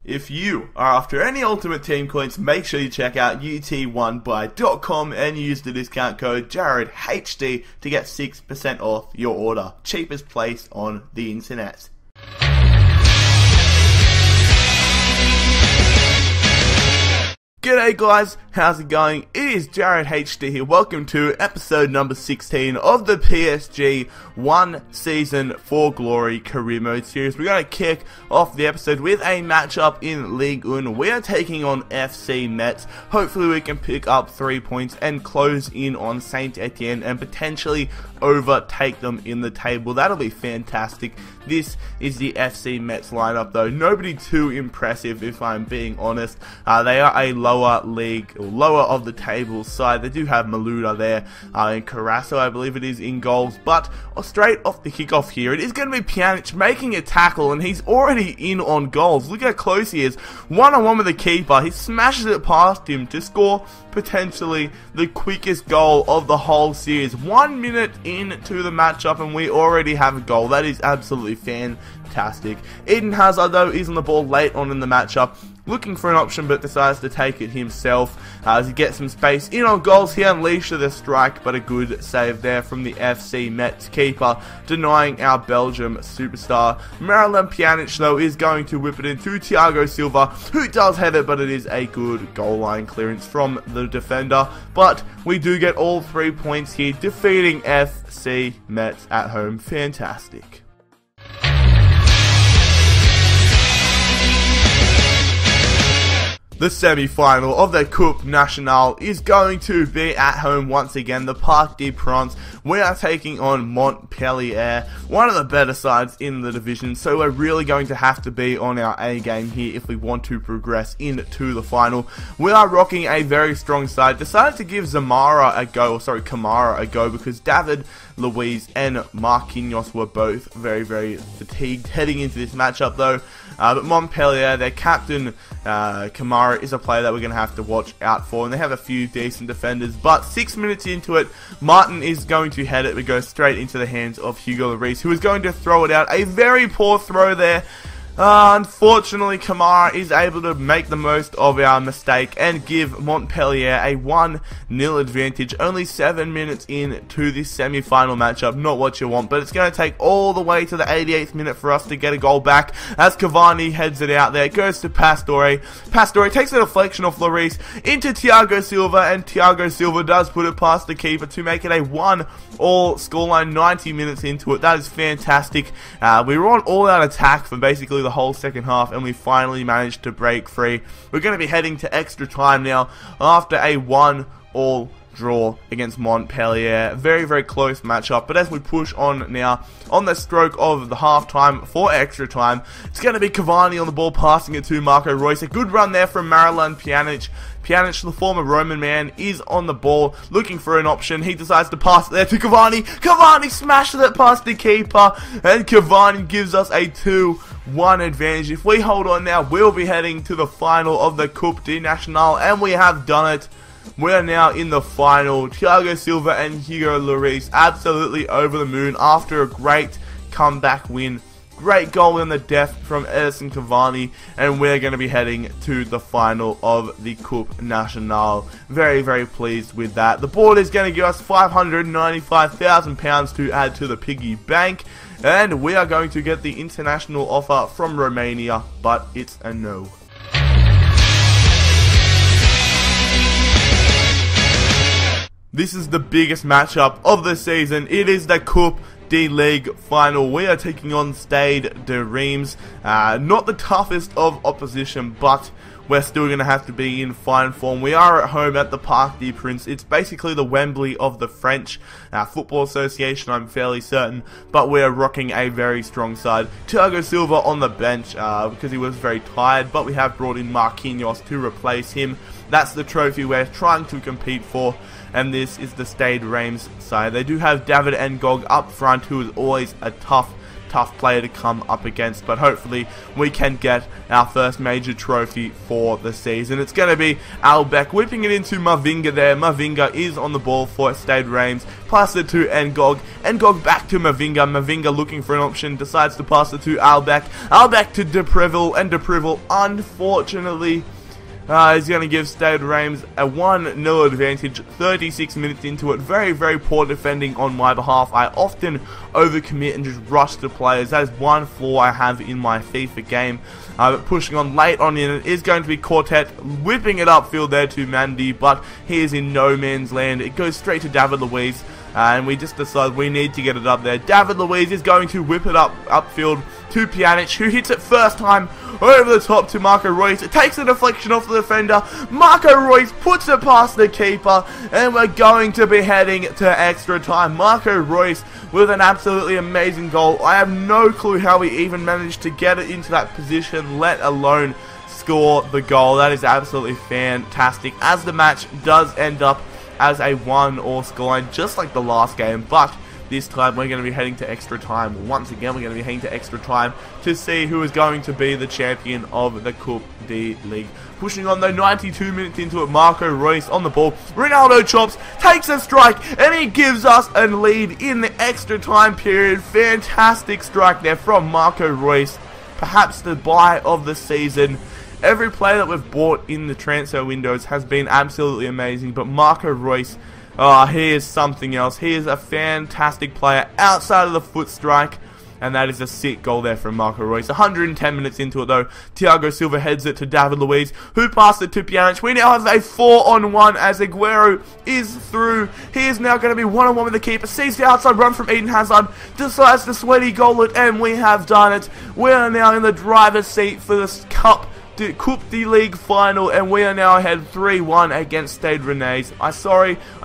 If you are after any Ultimate Team coins, make sure you check out ut1buy.com and use the discount code JarradHD to get 6% off your order. Cheapest place on the internet. G'day guys, how's it going? It is Jarrad HD here. Welcome to episode number 16 of the PSG 1 Season 4 Glory Career Mode series. We're going to kick off the episode with a matchup in Ligue 1. We are taking on FC Metz. Hopefully we can pick up 3 points and close in on Saint Etienne and potentially overtake them in the table. That'll be fantastic. This is the FC Metz lineup though. Nobody too impressive if I'm being honest. They are a lower league, or lower of the table side. They do have Maluda there and Carasso, I believe it is, in goals. But straight off the kickoff here, it is going to be Pjanic making a tackle, and he's already in on goals. Look how close he is. One-on-one with the keeper. He smashes it past him to score potentially the quickest goal of the whole series. 1 minute into the matchup and we already have a goal. That is absolutely fantastic. Eden Hazard though is on the ball late on in the matchup, looking for an option but decides to take it himself as he gets some space in on goals. He unleashed the strike, but a good save there from the FC Metz keeper, denying our Belgium superstar. Marouane Pjanic though is going to whip it into Thiago Silva, who does have it, but it is a good goal line clearance from the defender. But we do get all 3 points here, defeating FC Metz at home. Fantastic. The semi-final of the Coupe Nationale is going to be at home once again, the Parc des Princes. We are taking on Montpellier, one of the better sides in the division, so we're really going to have to be on our A game here if we want to progress into the final. We are rocking a very strong side. Decided to give Kamara a go because David, Luiz and Marquinhos were both very fatigued heading into this matchup though. But Montpellier, their captain Kamara, is a player that we're going to have to watch out for, and they have a few decent defenders. But 6 minutes into it, Martin is going to head it. We go straight into the hands of Hugo Lloris, who is going to throw it out. A very poor throw there. Unfortunately, Kamara is able to make the most of our mistake and give Montpellier a 1-0 advantage. Only 7 minutes into this semi-final matchup. Not what you want, but it's going to take all the way to the 88th minute for us to get a goal back as Cavani heads it out there. It goes to Pastore. Pastore takes a deflection off Lloris into Thiago Silva, and Thiago Silva does put it past the keeper to make it a 1-all scoreline 90 minutes into it. That is fantastic. We were on all-out attack for basically the whole second half, and we finally managed to break free. We're going to be heading to extra time now after a 1-all draw against Montpellier. Very close matchup, but as we push on now on the stroke of the half time for extra time, it's going to be Cavani on the ball, passing it to Marco Reus. A good run there from Marouane Pjanic. Pjanic, the former Roman man, is on the ball looking for an option. He decides to pass it there to Cavani. Cavani smashes it past the keeper, and Cavani gives us a 2-1 advantage. If we hold on now, we'll be heading to the final of the Coupe Nationale, and we have done it. We are now in the final. Thiago Silva and Hugo Lloris absolutely over the moon after a great comeback win. Great goal in the death from Edison Cavani, and we're going to be heading to the final of the Coupe Nationale. Very pleased with that. The board is going to give us £595,000 to add to the piggy bank, and we are going to get the international offer from Romania, but it's a no. This is the biggest matchup of the season. It is the Coupe de Ligue final. We are taking on Stade de Reims. Not the toughest of opposition, but we're still going to have to be in fine form. We are at home at the Parc des Princes. It's basically the Wembley of the French Football Association, I'm fairly certain, but we're rocking a very strong side. Thiago Silva on the bench because he was very tired, but we have brought in Marquinhos to replace him. That's the trophy we're trying to compete for, and this is the Stade Reims side. They do have David Ngog up front, who is always a tough tough player to come up against, but hopefully we can get our first major trophy for the season. It's going to be Albeck whipping it into Mavinga there. Mavinga is on the ball for Stade Reims, pass it to Ngog. Ngog back to Mavinga. Mavinga looking for an option, decides to pass it to Albeck. Albeck to De Preville, and De Preville unfortunately is going to give Stade Reims a 1-0 advantage 36 minutes into it. Very, very poor defending on my behalf. I often overcommit and just rush the players. That is one flaw I have in my FIFA game. But pushing on late on in it is going to be Quartet, whipping it upfield there to Mandy, but he is in no man's land. It goes straight to David Luiz, and we just decide we need to get it up there. David Luiz is going to whip it upfield to Pjanic, who hits it first time over the top to Marco Reus. It takes a deflection off the defender. Marco Reus puts it past the keeper, and we're going to be heading to extra time. Marco Reus with an absolutely amazing goal. I have no clue how he even managed to get it into that position, let alone score the goal. That is absolutely fantastic, as the match does end up as a 1-1 scoreline, just like the last game, but this time we're going to be heading to extra time. Once again, we're going to be heading to extra time to see who is going to be the champion of the Coupe de Ligue. Pushing on though, 92 minutes into it, Marco Reus on the ball. Ronaldo chops, takes a strike, and he gives us a lead in the extra time period. Fantastic strike there from Marco Reus. Perhaps the buy of the season. Every player that we've bought in the transfer windows has been absolutely amazing, but Marco Reus, he is something else. He is a fantastic player outside of the foot strike, and that is a sick goal there from Marco Reus. 110 minutes into it though, Thiago Silva heads it to David Luiz, who passed it to Pjanic. We now have a 4-on-1 as Aguero is through. He is now going to be 1-on-1 with the keeper, sees the outside run from Eden Hazard, decides to sweaty goal it, and we have done it. We are now in the driver's seat for this Coupe de Ligue final, and we are now ahead 3-1 against Stade Rennais. I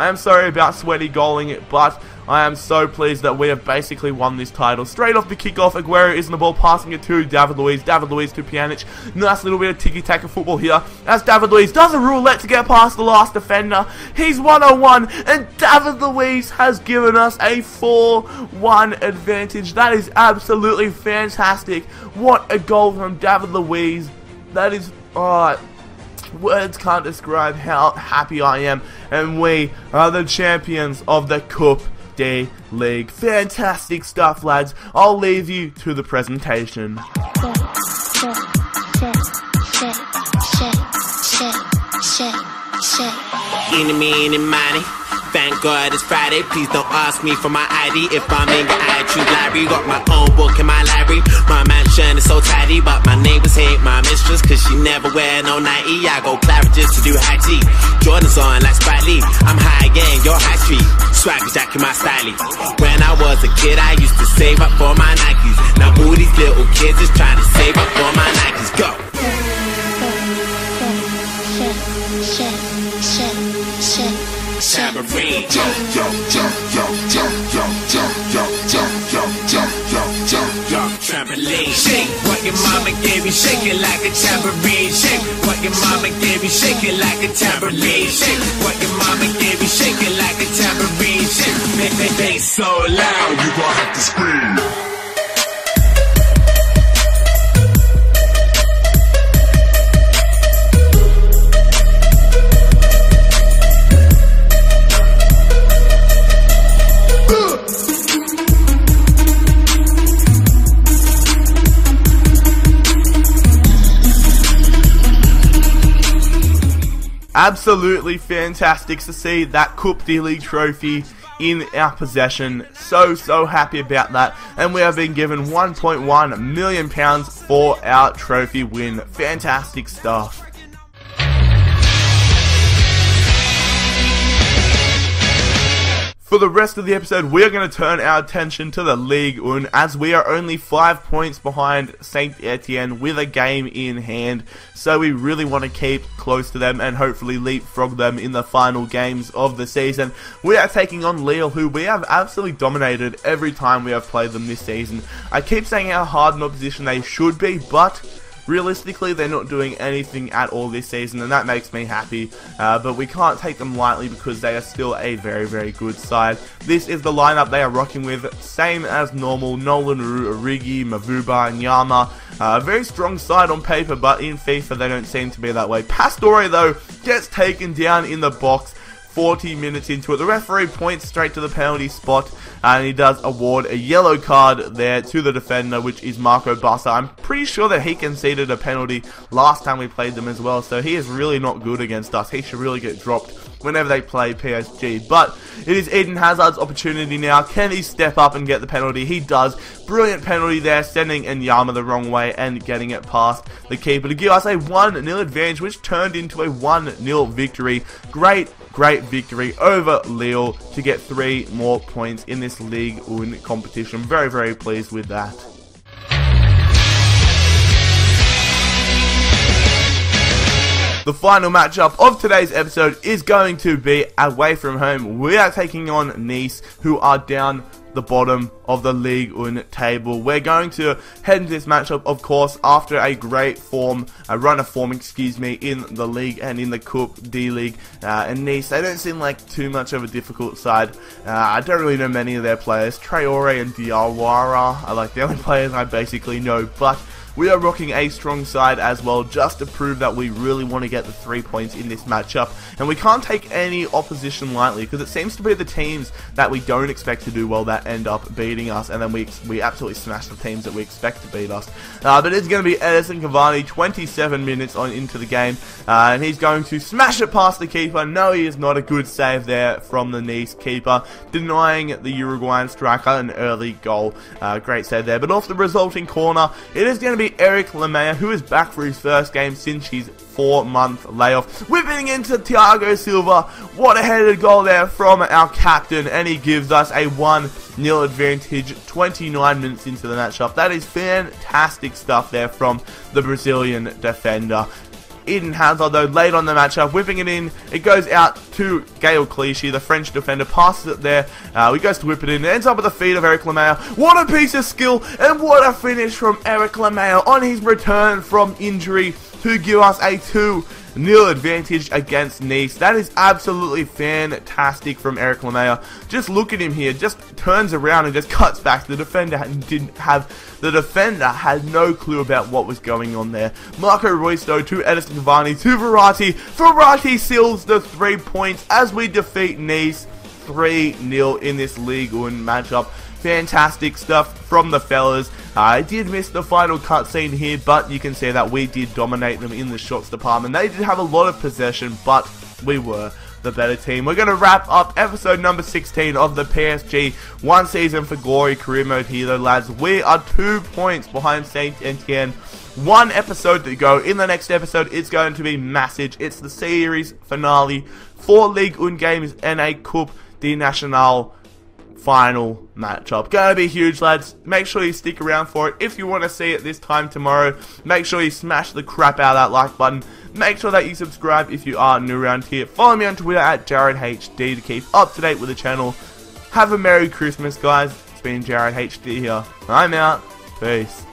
am sorry about sweaty goaling it, but I am so pleased that we have basically won this title. Straight off the kickoff, Aguero is on the ball, passing it to David Luiz. David Luiz to Pjanic. Nice little bit of tiki-taka football here, as David Luiz does a roulette to get past the last defender. He's 1-on-1, and David Luiz has given us a 4-1 advantage. That is absolutely fantastic. What a goal from David Luiz. That is, words can't describe how happy I am, and we are the champions of the Coupe de Ligue. Fantastic stuff, lads. I'll leave you to the presentation. Any money. Thank God it's Friday, please don't ask me for my ID. If I'm in the iTunes library, got my own book in my library. My mansion is so tidy, but my neighbors hate my mistress, cause she never wear no nightie. I go Claridge's to do high tea. Jordan's on like Spike Lee. I'm high again, you're high street. Swagger jacking my style. When I was a kid, I used to save up for my Nikes. Now all these little kids is trying to save up for my Nikes. Go! Tambourine. Trampoline. Shake what your mama gave you, shake it like a tambourine. Shake what your mama gave you, shake it like a tambourine. Shake what your mama gave you, shake it like a tambourine. Shake, make that bass so loud, you gon' have to scream. Absolutely fantastic to see that Coupe de Ligue trophy in our possession. So happy about that. And we have been given £1.1 million for our trophy win. Fantastic stuff. For the rest of the episode, we are going to turn our attention to the Ligue 1, as we are only 5 points behind Saint Etienne with a game in hand. So we really want to keep close to them and hopefully leapfrog them in the final games of the season. We are taking on Lille, who we have absolutely dominated every time we have played them this season. I keep saying how hard an opposition they should be, but Realistically, they're not doing anything at all this season, and that makes me happy, but we can't take them lightly because they are still a very, very good side. This is the lineup they are rocking with, same as normal: Nolan, Origi, Mavuba, and Yama. Very strong side on paper, but in FIFA they don't seem to be that way. Pastore, though, gets taken down in the box 40 minutes into it. The referee points straight to the penalty spot, and he does award a yellow card there to the defender, which is Marco Bassa. I'm pretty sure that he conceded a penalty last time we played them as well, so he is really not good against us. He should really get dropped whenever they play PSG. But it is Eden Hazard's opportunity now. Can he step up and get the penalty? He does. Brilliant penalty there, sending Enyama the wrong way and getting it past the keeper to give us a 1-0 advantage, which turned into a 1-0 victory. Great victory over Lille to get 3 more points in this Ligue 1 competition. Very, very pleased with that. The final matchup of today's episode is going to be away from home. We are taking on Nice, who are down the bottom of the Ligue 1 table. We're going to head into this matchup, of course, after a great run of form, in the league and in the Coupe D-League. And Nice, they don't seem like too much of a difficult side. I don't really know many of their players. Traore and Diawara are like the only players I basically know, but we are rocking a strong side as well, just to prove that we really want to get the 3 points in this matchup. And we can't take any opposition lightly, because it seems to be the teams that we don't expect to do well that end up beating us, and then we absolutely smash the teams that we expect to beat us. But it's going to be Edison Cavani, 27 minutes on into the game, and he's going to smash it past the keeper. No, he is not. A good save there from the Nice keeper, denying the Uruguayan striker an early goal. Great save there. But off the resulting corner, it is going to be Eric Lamela, who is back for his first game since his 4-month layoff. Whipping into Thiago Silva. What a headed goal there from our captain, and he gives us a 1-0 advantage 29 minutes into the matchup. That is fantastic stuff there from the Brazilian defender. Eden Hazard, though, late on the matchup, whipping it in. It goes out to Gael Clichy, the French defender, passes it there. He goes to whip it in. It ends up at the feet of Eric Lamela. What a piece of skill, and what a finish from Eric Lamela on his return from injury to give us a 2-0 advantage against Nice. That is absolutely fantastic from Eric Lamela. Just look at him here. Just turns around and just cuts back. The defender had no clue about what was going on there. Marco Roysto to Edison Cavani to Verratti. Verratti seals the 3 points as we defeat Nice 3-0 in this Ligue 1 matchup. Fantastic stuff from the fellas. I did miss the final cutscene here, but you can see that we did dominate them in the shots department. They did have a lot of possession, but we were the better team. We're going to wrap up episode number 16 of the PSG One Season for Glory career mode here, though, lads. We are 2 points behind Saint Etienne. 1 episode to go. In the next episode, it's going to be massive. It's the series finale, 4 Ligue 1 games and a Coupe de National final matchup. Gonna be huge, lads. Make sure you stick around for it. If you want to see it this time tomorrow, make sure you smash the crap out of that like button. Make sure that you subscribe if you are new around here. Follow me on Twitter at JarradHD to keep up to date with the channel. Have a Merry Christmas, guys. It's been Jarrad HD here. I'm out. Peace.